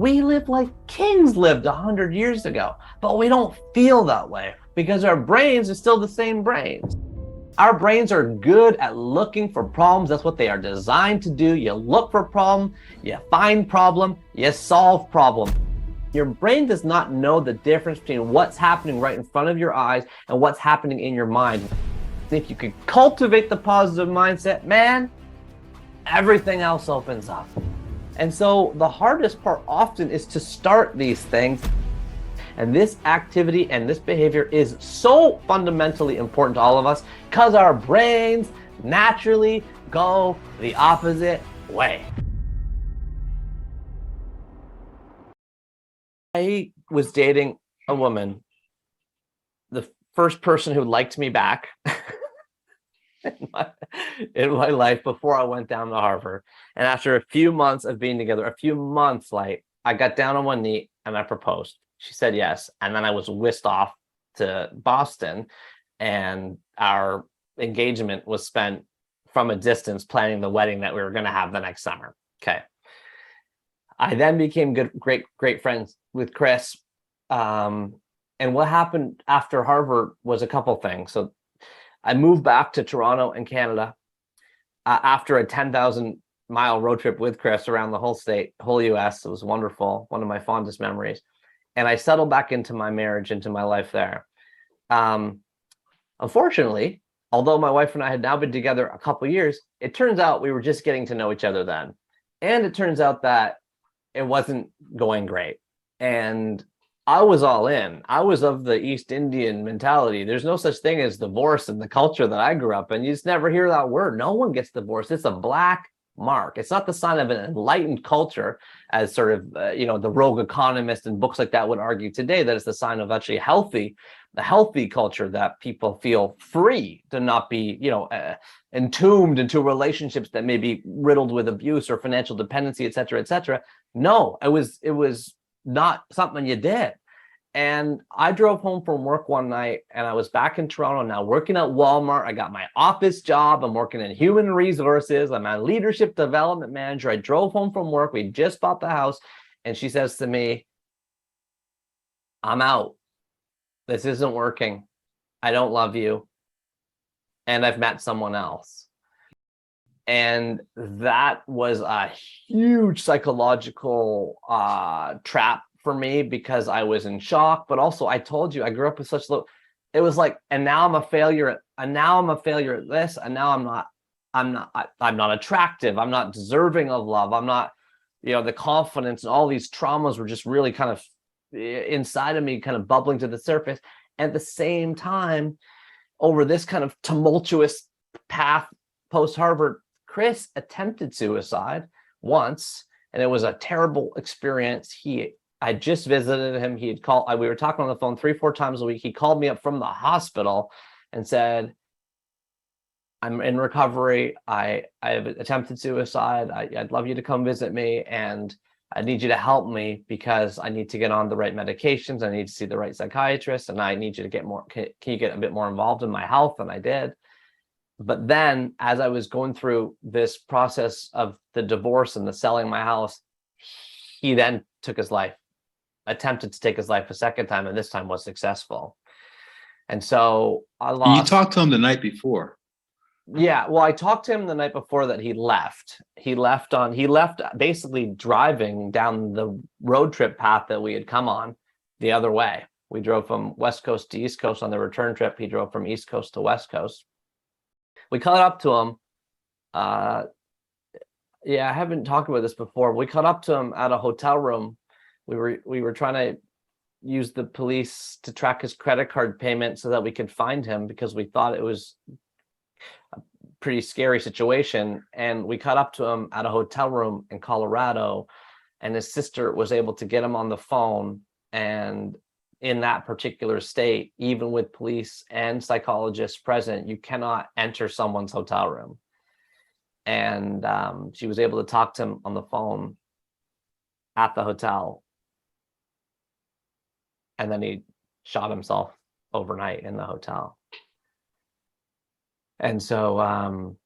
We live like kings lived 100 years ago, but we don't feel that way because our brains are still the same brains. Our brains are good at looking for problems. That's what they are designed to do. You look for problem, you find problem, you solve problem. Your brain does not know the difference between what's happening right in front of your eyes and what's happening in your mind. If you could cultivate the positive mindset, man, everything else opens up. And so the hardest part often is to start these things. And this activity and this behavior is so fundamentally important to all of us because our brains naturally go the opposite way. I was dating a woman, the first person who liked me back in my life before I went down to Harvard. And after a few months of being together, like I got down on one knee and I proposed. She said yes. And then I was whisked off to Boston, and our engagement was spent from a distance planning the wedding that we were going to have the next summer. Okay. I then became great friends with Chris. And what happened after Harvard was a couple things. So I moved back to Toronto in Canada after a 10,000-mile road trip with Chris around the whole state, whole US. It was wonderful, one of my fondest memories. And I settled back into my marriage, into my life there. Unfortunately, although my wife and I had now been together a couple of years, it turns out we were just getting to know each other then. And it turns out that it wasn't going great. And I was all in. I was of the East Indian mentality. There's no such thing as divorce in the culture that I grew up in. You just never hear that word. No one gets divorced. It's a black mark. It's not the sign of an enlightened culture, as sort of, the Rogue Economist and books like that would argue today, that it's the sign of actually the healthy culture, that people feel free to not be, entombed into relationships that may be riddled with abuse or financial dependency, et cetera, et cetera. No, it was not something you did. And I drove home from work one night and I was back in Toronto now working at Walmart. I got my office job. I'm working in human resources. I'm a leadership development manager. I drove home from work. We just bought the house. And she says to me, I'm out. This isn't working. I don't love you. And I've met someone else. And that was a huge psychological trap for me, because I was in shock. But also, I told you, I grew up with such low. It was like, and now I'm a failure at this, and now I'm not attractive. I'm not deserving of love. I'm not, the confidence and all these traumas were just really kind of inside of me, kind of bubbling to the surface. At the same time, over this kind of tumultuous path post-Harvard, Chris attempted suicide once, and it was a terrible experience. I just visited him. He had called, we were talking on the phone 3-4 times a week. He called me up from the hospital and said, I'm in recovery. I have attempted suicide. I'd love you to come visit me, and I need you to help me because I need to get on the right medications. I need to see the right psychiatrist, and I need you to get more, can you get a bit more involved in my health? And I did. But then as I was going through this process of the divorce and the selling my house, he then took his life, attempted to take his life a second time, and this time was successful. And so I lost. You talked to him the night before. Yeah, well, I talked to him the night before that he left. He left basically driving down the road trip path that we had come on the other way. We drove from West Coast to East Coast on the return trip. He drove from East Coast to West Coast. We caught up to him. I haven't talked about this before. We caught up to him at a hotel room. We were trying to use the police to track his credit card payment so that we could find him, because we thought it was a pretty scary situation. And we caught up to him at a hotel room in Colorado, and his sister was able to get him on the phone. And in that particular state, even with police and psychologists present, you cannot enter someone's hotel room. And she was able to talk to him on the phone at the hotel. And then he shot himself overnight in the hotel. And so,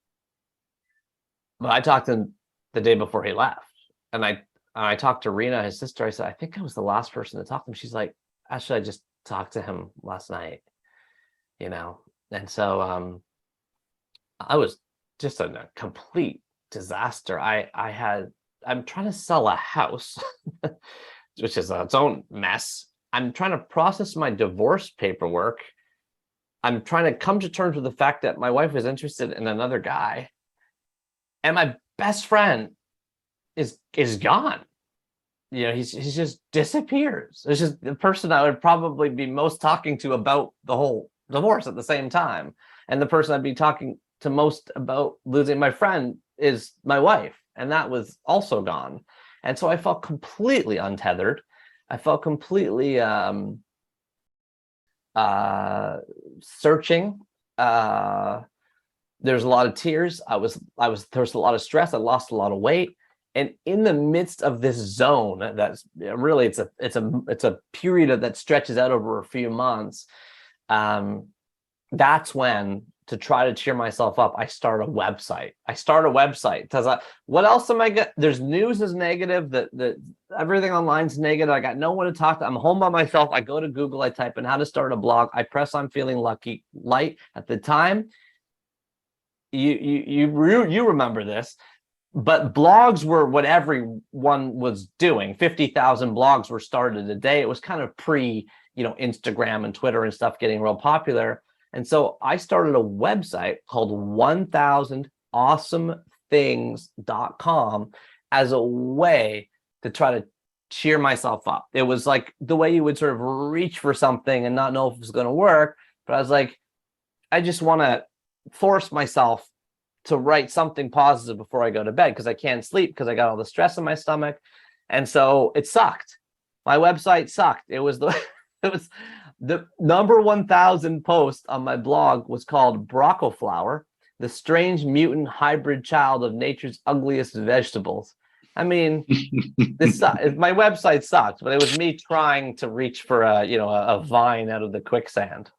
but I talked to him the day before he left, and I I talked to Rena, his sister. I said, I think I was the last person to talk to him. She's like, actually, I just talked to him last night, you know? And so I was just in a complete disaster. I'm trying to sell a house, which is its own mess. I'm trying to process my divorce paperwork. I'm trying to come to terms with the fact that my wife is interested in another guy. And my best friend is gone. You know, he's just disappears. It's just the person I would probably be most talking to about the whole divorce at the same time. And the person I'd be talking to most about losing my friend is my wife. And that was also gone. And so I felt completely untethered. I felt completely searching. There's a lot of tears. There was a lot of stress. I lost a lot of weight. And in the midst of this zone, that's really it's a period that stretches out over a few months. That's when, to try to cheer myself up, I start a website. Because what else am I get? There's news is negative. That everything online's negative. I got no one to talk to. I'm home by myself. I go to Google. I type in how to start a blog. I press on feeling lucky light. At the time, you remember this. But blogs were what everyone was doing. 50,000 blogs were started a day. It was kind of pre, Instagram and Twitter and stuff getting real popular. And so I started a website called 1000awesomethings.com as a way to try to cheer myself up. It was like the way you would sort of reach for something and not know if it was going to work. But I was like, I just want to force myself to write something positive before I go to bed, because I can't sleep because I got all the stress in my stomach. And so it sucked. My website sucked. It was the number 1,000 post on my blog was called Broccoflower, the strange mutant hybrid child of nature's ugliest vegetables. I mean, my website sucked, but it was me trying to reach for a vine out of the quicksand.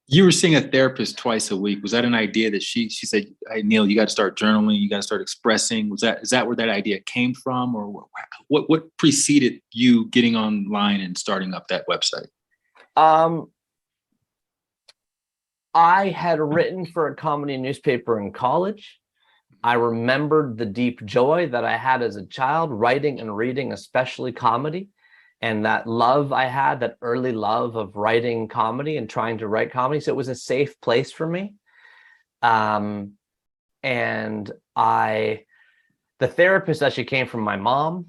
You were seeing a therapist twice a week. Was that an idea that she said, "Hey, Neil, you got to start journaling. You got to start expressing"? Is that where that idea came from, or what preceded you getting online and starting up that website? I had written for a comedy newspaper in college. I remembered the deep joy that I had as a child writing and reading, especially comedy. And that love I had, that early love of writing comedy and trying to write comedy. So it was a safe place for me. And the therapist actually came from my mom.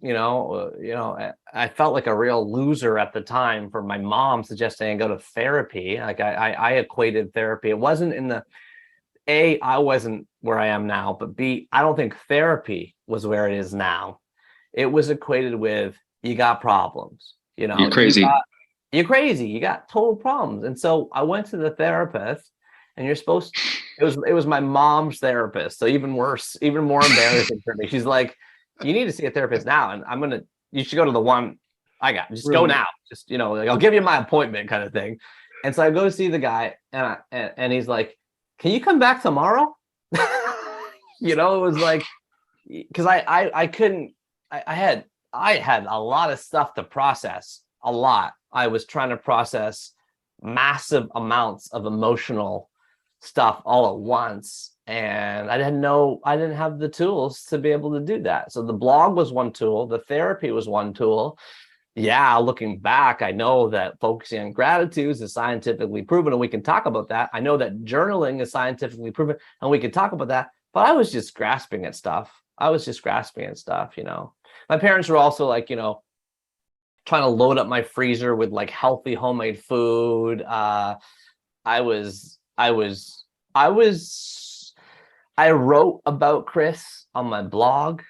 I felt like a real loser at the time for my mom suggesting I go to therapy. Like I equated therapy. It wasn't in the A, I wasn't where I am now, but B, I don't think therapy was where it is now. It was equated with, you got problems, You're crazy. You're crazy. You got total problems. And so I went to the therapist, and it was my mom's therapist. So even worse, even more embarrassing for me. She's like, you need to see a therapist now. And you should go to the one I got. Just go now. Just, like, I'll give you my appointment kind of thing. And so I go to see the guy, and he's like, can you come back tomorrow? It was like, because I couldn't, I had a lot of stuff to process, a lot. I was trying to process massive amounts of emotional stuff all at once. And I didn't have the tools to be able to do that. So the blog was one tool. The therapy was one tool. Yeah, looking back, I know that focusing on gratitude is scientifically proven, and we can talk about that. I know that journaling is scientifically proven, and we can talk about that. But I was just grasping at stuff. My parents were also like, trying to load up my freezer with like healthy homemade food. I wrote about Chris on my blog.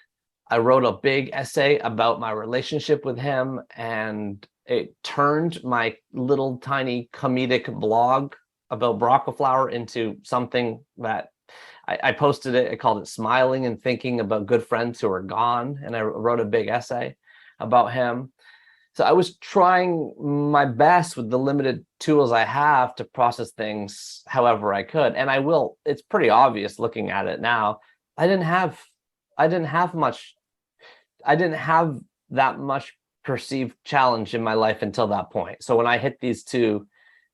I wrote a big essay about my relationship with him, and it turned my little tiny comedic blog about Broccoflower into something that I posted it. I called it Smiling and Thinking About Good Friends Who Are Gone. And I wrote a big essay about him. So I was trying my best with the limited tools I have to process things however I could. And it's pretty obvious looking at it now. I didn't have much. I didn't have that much perceived challenge in my life until that point. So when I hit these two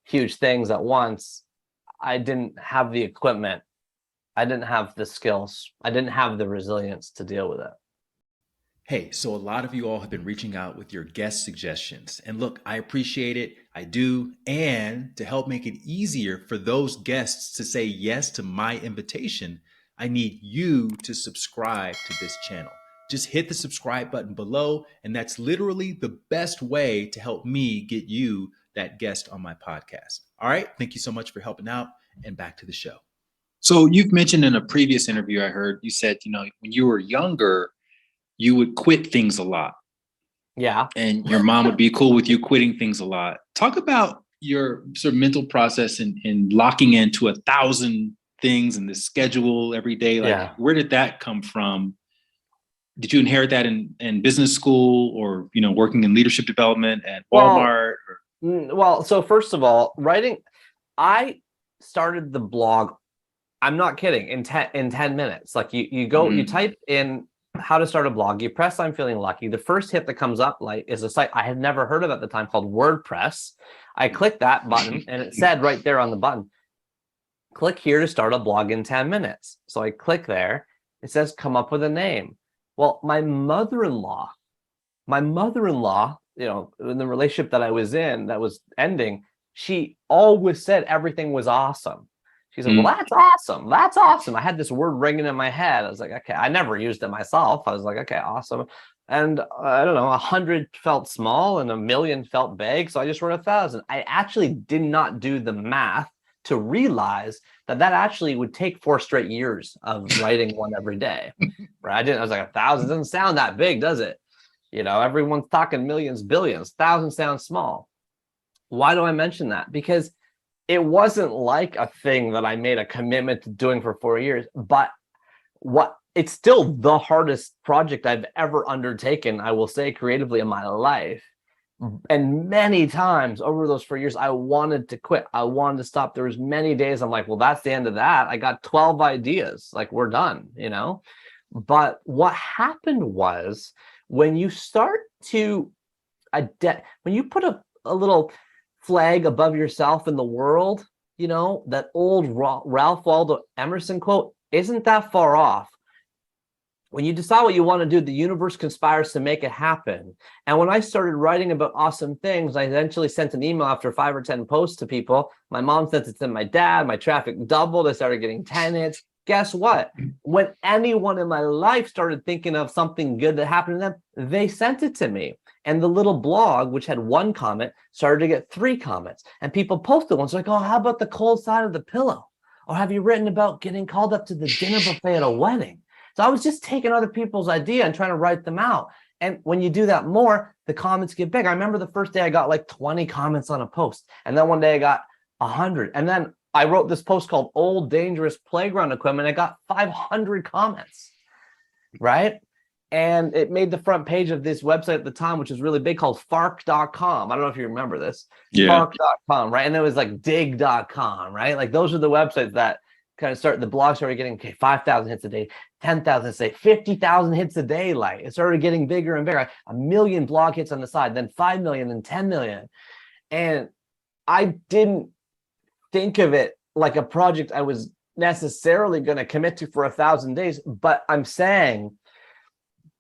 huge things at once, I didn't have the equipment. I didn't have the skills. I didn't have the resilience to deal with it. Hey, so a lot of you all have been reaching out with your guest suggestions. And look, I appreciate it. I do. And to help make it easier for those guests to say yes to my invitation, I need you to subscribe to this channel. Just hit the subscribe button below, and that's literally the best way to help me get you that guest on my podcast. All right. Thank you so much for helping out, and back to the show. So you've mentioned in a previous interview I heard, you said, when you were younger, you would quit things a lot. Yeah. And your mom would be cool with you quitting things a lot. Talk about your sort of mental process in locking into 1,000 things and the schedule every day. Like, where did that come from? Did you inherit that in business school, or, working in leadership development at Walmart? Well, so first of all, writing, I started the blog, I'm not kidding, in 10 minutes. Like you go, you type in how to start a blog, you press I'm feeling lucky. The first hit that comes up is a site I had never heard of at the time called WordPress. I clicked that button and it said right there on the button, click here to start a blog in 10 minutes. So I click there. It says come up with a name. Well, my mother-in-law, in the relationship that I was in that was ending, she always said everything was awesome. She said, well, that's awesome. That's awesome. I had this word ringing in my head. I was like, okay, I never used it myself. I was like, okay, awesome. And I don't know, 100 felt small and 1,000,000 felt big. So I just wrote 1,000. I actually did not do the math to realize that actually would take 4 straight years of writing one every day. Right? I was like, 1,000 doesn't sound that big, does it? Everyone's talking millions, billions. 1,000 sounds small. Why do I mention that? Because it wasn't like a thing that I made a commitment to doing for 4 years, but it's still the hardest project I've ever undertaken, I will say, creatively in my life. And many times over those 4 years, I wanted to quit. I wanted to stop. There was many days I'm like, well, that's the end of that. I got 12 ideas. Like, we're done, But what happened was when you start to when you put a little flag above yourself in the world, that old Ralph Waldo Emerson quote isn't that far off. When you decide what you want to do, the universe conspires to make it happen. And when I started writing about awesome things, I eventually sent an email after 5 or 10 posts to people. My mom sent it to my dad. My traffic doubled. I started getting 10 hits. Guess what? When anyone in my life started thinking of something good that happened to them, they sent it to me. And the little blog, which had 1 comment, started to get 3 comments. And people posted ones like, oh, how about the cold side of the pillow? Or have you written about getting called up to the dinner buffet at a wedding? So I was just taking other people's idea and trying to write them out. And when you do that more, the comments get big. I remember the first day I got like 20 comments on a post. And then one day I got 100. And then I wrote this post called Old Dangerous Playground Equipment. I got 500 comments, right? And it made the front page of this website at the time, which was really big, called fark.com. I don't know if you remember this. Yeah. Fark.com, right? And it was like dig.com, right? Like those are the websites that kind of the blog started getting, 5,000 hits a day, 10,000 hits a day, 50,000 hits a day. Like it started getting bigger and bigger. 1 million blog hits on the side, then 5 million, then 10 million. And I didn't think of it like a project I was necessarily going to commit to for 1,000 days, but I'm saying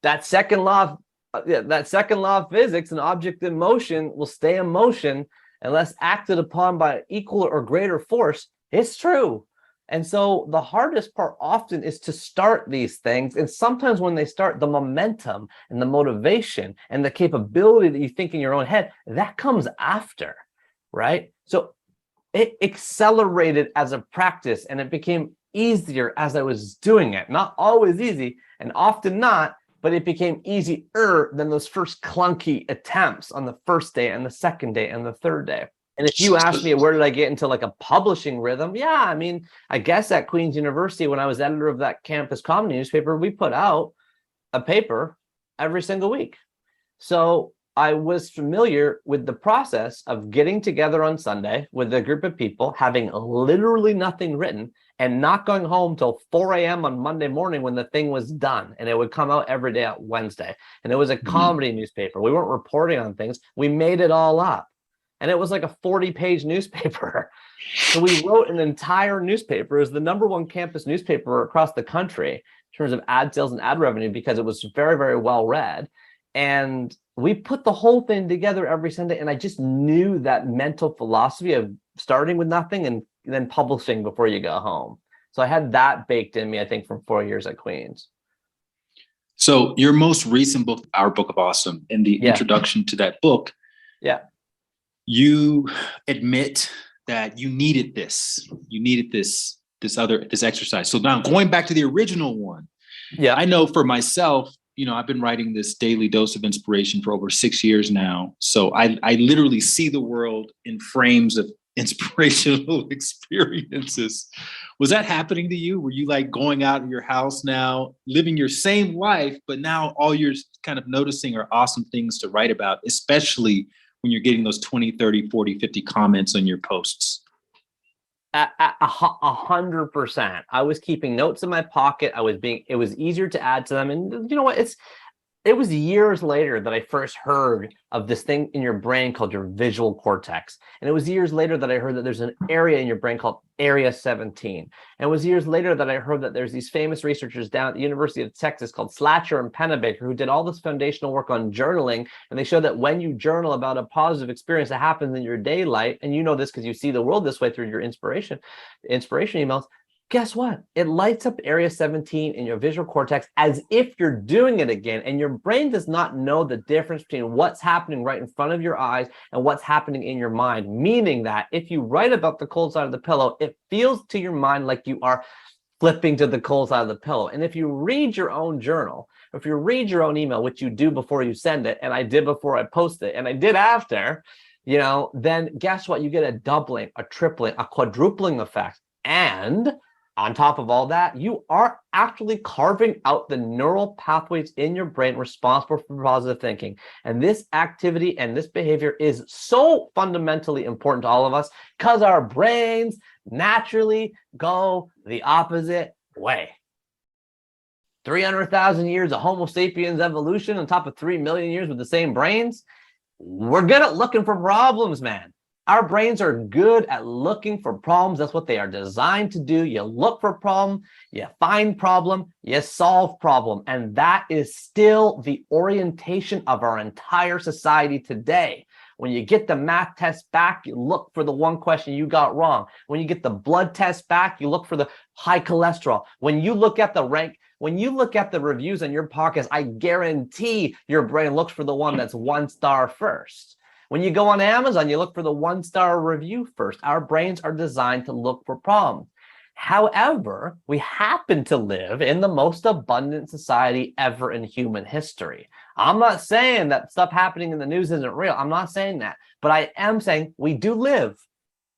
that second law of physics, an object in motion will stay in motion unless acted upon by equal or greater force. It's true. And so the hardest part often is to start these things. And sometimes when they start, the momentum and the motivation and the capability that you think in your own head, that comes after, right? So it accelerated as a practice and it became easier as I was doing it. Not always easy and often not, but it became easier than those first clunky attempts on the first day and the second day and the third day. And if you ask me, where did I get into like a publishing rhythm? Yeah, I mean, I guess at Queen's University, when I was editor of that campus comedy newspaper, we put out a paper every single week. So I was familiar with the process of getting together on Sunday with a group of people, having literally nothing written, and not going home till 4 a.m. on Monday morning when the thing was done. And it would come out every day on Wednesday. And it was a comedy newspaper. We weren't reporting on things. We made it all up. And it was like a 40-page newspaper. So we wrote an entire newspaper. It was the #1 campus newspaper across the country in terms of ad sales and ad revenue because it was very, very well read. And we put the whole thing together every Sunday. And I just knew that mental philosophy of starting with nothing and then publishing before you go home. So I had that baked in me, I think, from 4 years at Queens. So your most recent book, Our Book of Awesome, in the introduction to that book, you admit that you needed this. You needed this exercise. So now going back to the original one, I know for myself, I've been writing this daily dose of inspiration for over 6 years now. So I literally see the world in frames of inspirational experiences. Was that happening to you? Were you like going out of your house now, living your same life, but now all you're kind of noticing are awesome things to write about, especially when you're getting those 20, 30, 40, 50 comments on your posts? 100%. I was keeping notes in my pocket. It was easier to add to them. And you know what? It was years later that I first heard of this thing in your brain called your visual cortex. And it was years later that I heard that there's an area in your brain called Area 17. And it was years later that I heard that there's these famous researchers down at the University of Texas called Slatcher and Pennebaker who did all this foundational work on journaling. And they showed that when you journal about a positive experience that happens in your daylight, and you know this because you see the world this way through your inspiration emails, guess what? It lights up Area 17 in your visual cortex as if you're doing it again. And your brain does not know the difference between what's happening right in front of your eyes and what's happening in your mind. Meaning that if you write about the cold side of the pillow, it feels to your mind like you are flipping to the cold side of the pillow. And if you read your own journal, if you read your own email, which you do before you send it, and I did before I post it, and I did after, then guess what? You get a doubling, a tripling, a quadrupling effect. And on top of all that, you are actually carving out the neural pathways in your brain responsible for positive thinking. And this activity and this behavior is so fundamentally important to all of us because our brains naturally go the opposite way. 300,000 years of Homo sapiens evolution on top of 3 million years with the same brains. We're good at looking for problems, man. Our brains are good at looking for problems. That's what they are designed to do. You look for problem, you find problem, you solve problem. And that is still the orientation of our entire society today. When you get the math test back, you look for the one question you got wrong. When you get the blood test back, you look for the high cholesterol. When you look at the reviews on your podcasts, I guarantee your brain looks for the one that's 1 star first. When you go on Amazon, you look for the 1-star review first. Our brains are designed to look for problems. However, we happen to live in the most abundant society ever in human history. I'm not saying that stuff happening in the news isn't real. I'm not saying that. But I am saying we do live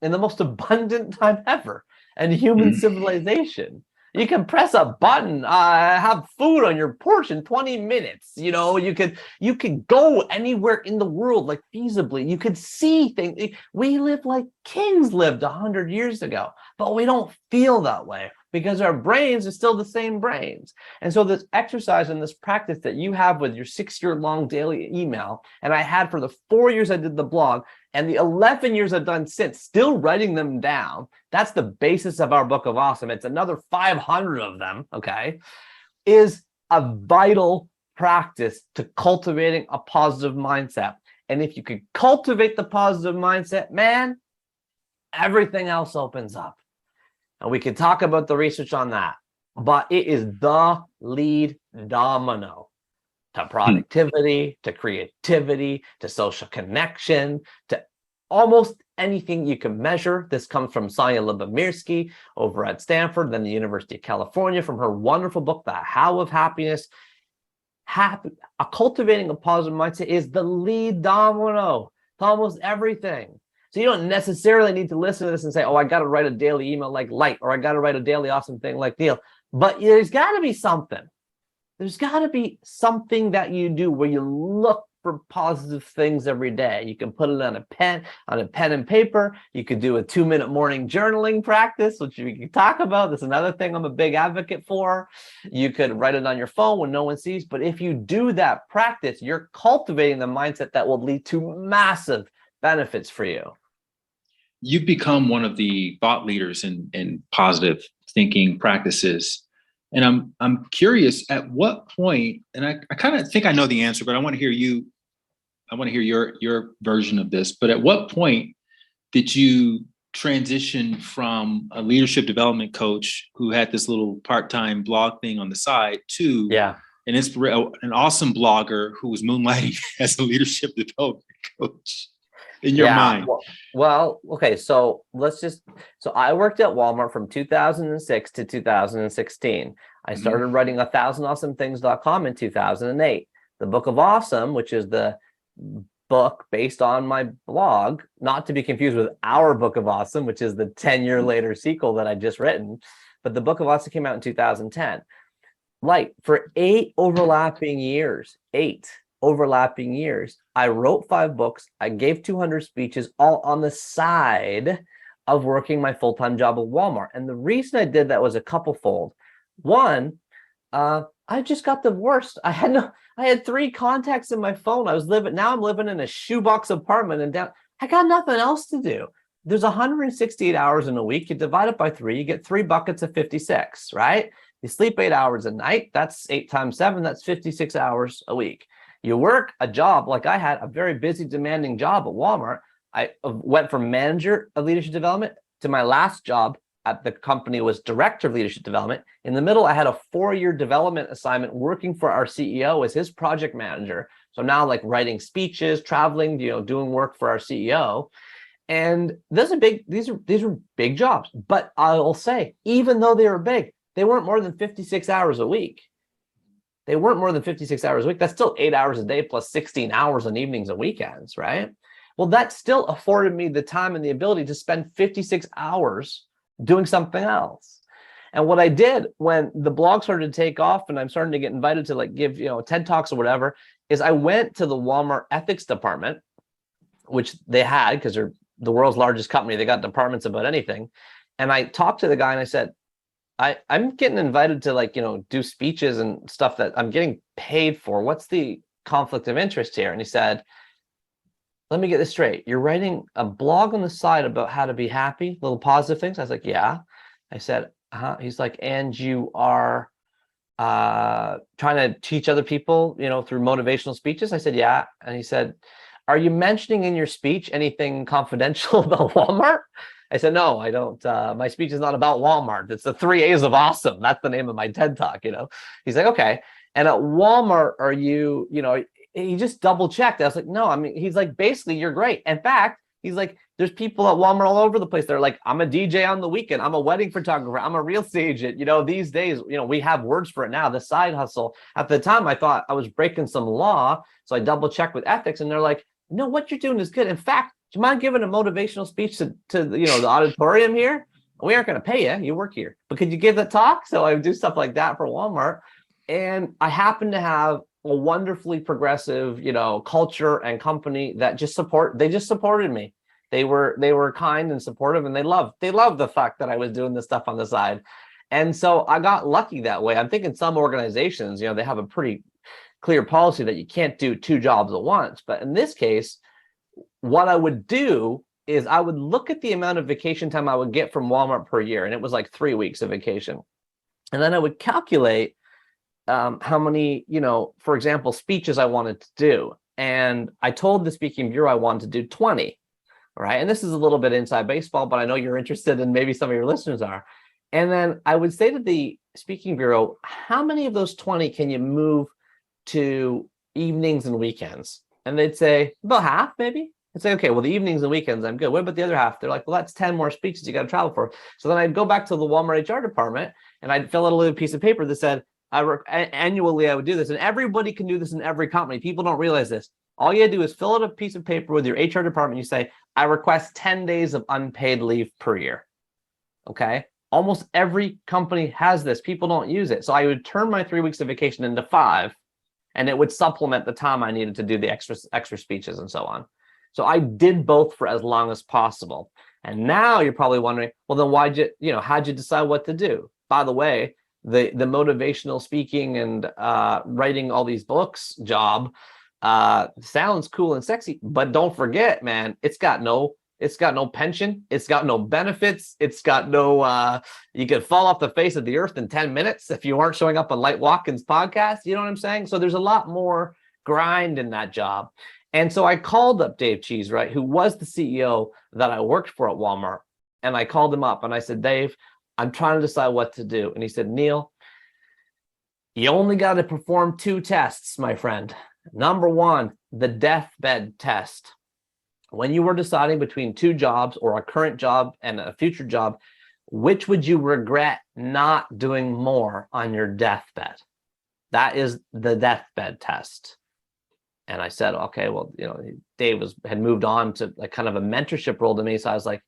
in the most abundant time ever in human civilization. You can press a button, have food on your porch in 20 minutes. You could go anywhere in the world, like feasibly. You could see things. We live like kings lived 100 years ago, but we don't feel that way because our brains are still the same brains. And so this exercise and this practice that you have with your 6-year-long daily email, and I had for the 4 years I did the blog, and the 11 years I've done since, still writing them down, that's the basis of our Book of Awesome. It's another 500 of them, okay, is a vital practice to cultivating a positive mindset. And if you could cultivate the positive mindset, man, everything else opens up. And we could talk about the research on that, but it is the lead domino to productivity, to creativity, to social connection, to almost anything you can measure. This comes from Sonia Lyubomirsky over at Stanford, then the University of California, from her wonderful book, The How of Happiness. Cultivating a positive mindset is the lead domino to almost everything. So you don't necessarily need to listen to this and say, oh, I got to write a daily email like Light, or I got to write a daily awesome thing like Neil. But there's got to be something. There's got to be something that you do where you look for positive things every day. You can put it on a pen and paper. You could do a 2-minute morning journaling practice, which we can talk about. That's another thing I'm a big advocate for. You could write it on your phone when no one sees. But if you do that practice, you're cultivating the mindset that will lead to massive benefits for you. You've become one of the thought leaders in positive thinking practices. And I'm curious, at what point, and I kind of think I know the answer, but I want to hear your version of this. But at what point did you transition from a leadership development coach who had this little part-time blog thing on the side to an awesome blogger who was moonlighting as a leadership development coach in your mind? Well, okay. So I worked at Walmart from 2006 to 2016. I started writing 1000awesomethings.com in 2008. The Book of Awesome, which is the book based on my blog, not to be confused with Our Book of Awesome, which is the 10-year later sequel that I just written. But the Book of Awesome came out in 2010. Like for 8 overlapping years, I wrote 5 books. I gave 200 speeches, all on the side of working my full-time job at Walmart. And the reason I did that was a couple-fold. One, I just got divorced. I had 3 contacts in my phone. I'm living in a shoebox apartment and I got nothing else to do. There's 168 hours in a week. You divide it by 3, you get 3 buckets of 56, right? You sleep 8 hours a night. That's 8 times 7. That's 56 hours a week. You work a job like I had, a very busy, demanding job at Walmart. I went from manager of leadership development to my last job at the company was director of leadership development. In the middle, I had a 4-year development assignment working for our CEO as his project manager. So now like writing speeches, traveling, doing work for our CEO. And these are big jobs. But I'll say, even though they were big, they weren't more than 56 hours a week. That's still 8 hours a day plus 16 hours on evenings and weekends, right? Well, that still afforded me the time and the ability to spend 56 hours doing something else. And what I did when the blog started to take off and I'm starting to get invited to like give, TED Talks or whatever, is I went to the Walmart ethics department, which they had because they're the world's largest company. They got departments about anything. And I talked to the guy and I said, I'm getting invited to do speeches and stuff that I'm getting paid for. What's the conflict of interest here? And he said, let me get this straight. You're writing a blog on the side about how to be happy, little positive things. I was like, yeah. I said, He's like, and you are trying to teach other people, through motivational speeches? I said, yeah. And he said, are you mentioning in your speech anything confidential about Walmart? I said, no, I don't. My speech is not about Walmart. It's the 3 A's of awesome. That's the name of my TED Talk, He's like, okay. And at Walmart, are you, he just double checked. I was like, no, he's like, basically, you're great. In fact, he's like, there's people at Walmart all over the place. They're like, I'm a DJ on the weekend. I'm a wedding photographer. I'm a real estate agent. These days, we have words for it now, the side hustle. At the time, I thought I was breaking some law. So I double checked with ethics and they're like, no, what you're doing is good. In fact, do you mind giving a motivational speech to the auditorium here? We aren't going to pay you. You work here. But could you give the talk? So I would do stuff like that for Walmart. And I happen to have a wonderfully progressive, culture and company that just supported me. They were kind and supportive, and they loved the fact that I was doing this stuff on the side. And so I got lucky that way. I'm thinking some organizations, they have a pretty clear policy that you can't do 2 jobs at once. But in this case, what I would do is I would look at the amount of vacation time I would get from Walmart per year. And it was like 3 weeks of vacation. And then I would calculate how many, for example, speeches I wanted to do. And I told the speaking bureau I wanted to do 20. Right. And this is a little bit inside baseball, but I know you're interested and maybe some of your listeners are. And then I would say to the speaking bureau, how many of those 20 can you move to evenings and weekends? And they'd say about half, maybe. I'd say, okay, well, the evenings and weekends, I'm good. What about the other half? They're like, well, that's 10 more speeches you got to travel for. So then I'd go back to the Walmart HR department and I'd fill out a little piece of paper that said, annually I would do this. And everybody can do this in every company. People don't realize this. All you do is fill out a piece of paper with your HR department. You say, I request 10 days of unpaid leave per year. Okay. Almost every company has this. People don't use it. So I would turn my 3 weeks of vacation into 5. and it would supplement the time I needed to do the extra speeches and so on. So I did both for as long as possible. And now you're probably wondering, well, then how'd you decide what to do? By the way, the motivational speaking and writing all these books job sounds cool and sexy, but don't forget, man, it's got no pension, it's got no benefits, it's got no you could fall off the face of the earth in 10 minutes if you aren't showing up on Watkins podcast. You know what I'm saying? So there's a lot more grind in that job. And so I called up Dave Cheesewright, who was the CEO that I worked for at Walmart, and I called him up and I said, Dave, I'm trying to decide what to do. And he said, Neil, you only got to perform 2 tests, my friend. Number 1, the deathbed test. When you were deciding between 2 jobs or a current job and a future job, which would you regret not doing more on your deathbed? That is the deathbed test. And I said, okay, well, Dave had moved on to like kind of a mentorship role to me. So I was like,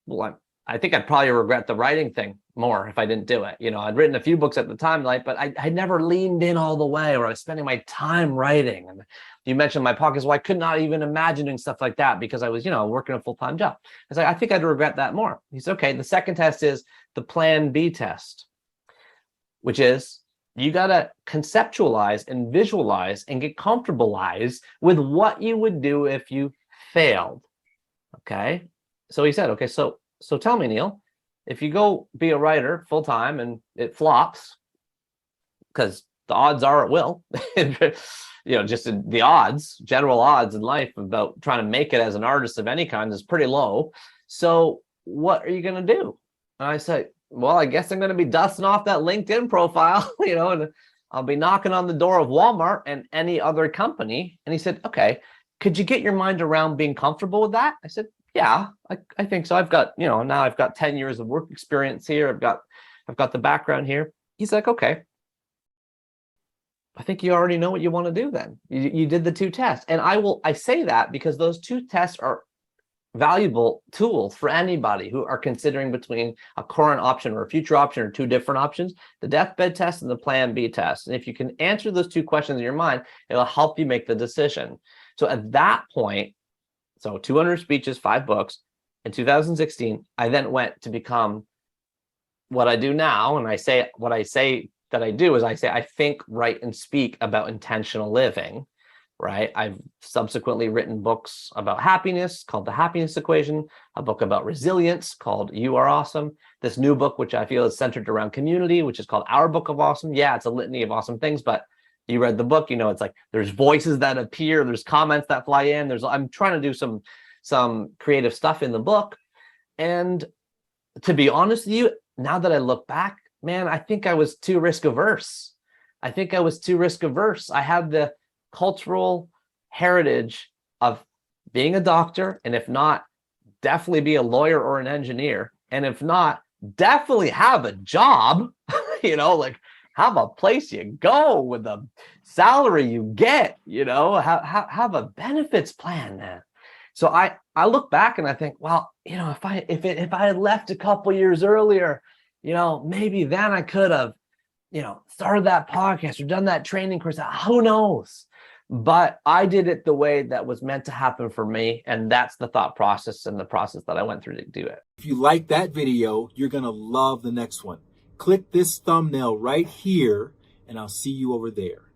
well, I think I'd probably regret the writing thing more if I didn't do it. I'd written a few books at the time, but I never leaned in all the way, or I was spending my time writing. And you mentioned my podcast. Well, I could not even imagine doing stuff like that because I was, working a full-time job. I was like, I think I'd regret that more. He said, okay, the second test is the Plan B test, which is you got to conceptualize and visualize and get comfortabilize with what you would do if you failed. Okay. So he said, okay, so tell me, Neil, if you go be a writer full time and it flops, because the odds are it will, just the odds, general odds in life about trying to make it as an artist of any kind is pretty low. So what are you going to do? And I said, well, I guess I'm going to be dusting off that LinkedIn profile, and I'll be knocking on the door of Walmart and any other company. And he said, okay, could you get your mind around being comfortable with that? I said, yeah, I think so. I've got, now I've got 10 years of work experience here. I've got the background here. He's like, okay, I think you already know what you want to do then. You did the 2 tests. And I say that because those 2 tests are valuable tools for anybody who are considering between a current option or a future option or 2 different options, the deathbed test and the Plan B test. And if you can answer those 2 questions in your mind, it'll help you make the decision. So at that point, 200 speeches, 5 books. In 2016, I then went to become what I do now. And what I say that I do is I think, write, and speak about intentional living. Right. I've subsequently written books about happiness called The Happiness Equation, a book about resilience called You Are Awesome. This new book, which I feel is centered around community, which is called Our Book of Awesome. Yeah, it's a litany of awesome things, but you read the book, it's like there's voices that appear, there's comments that fly in. I'm trying to do some creative stuff in the book. And to be honest with you, now that I look back, man, I think I was too risk averse. I had the cultural heritage of being a doctor, and if not, definitely be a lawyer or an engineer, and if not, definitely have a job, like have a place you go with the salary you get, have a benefits plan, man. So I look back and I think, well, if I had left a couple years earlier, maybe then I could have, started that podcast or done that training course. Who knows? But I did it the way that was meant to happen for me. And that's the thought process and the process that I went through to do it. If you like that video, you're going to love the next one. Click this thumbnail right here, and I'll see you over there.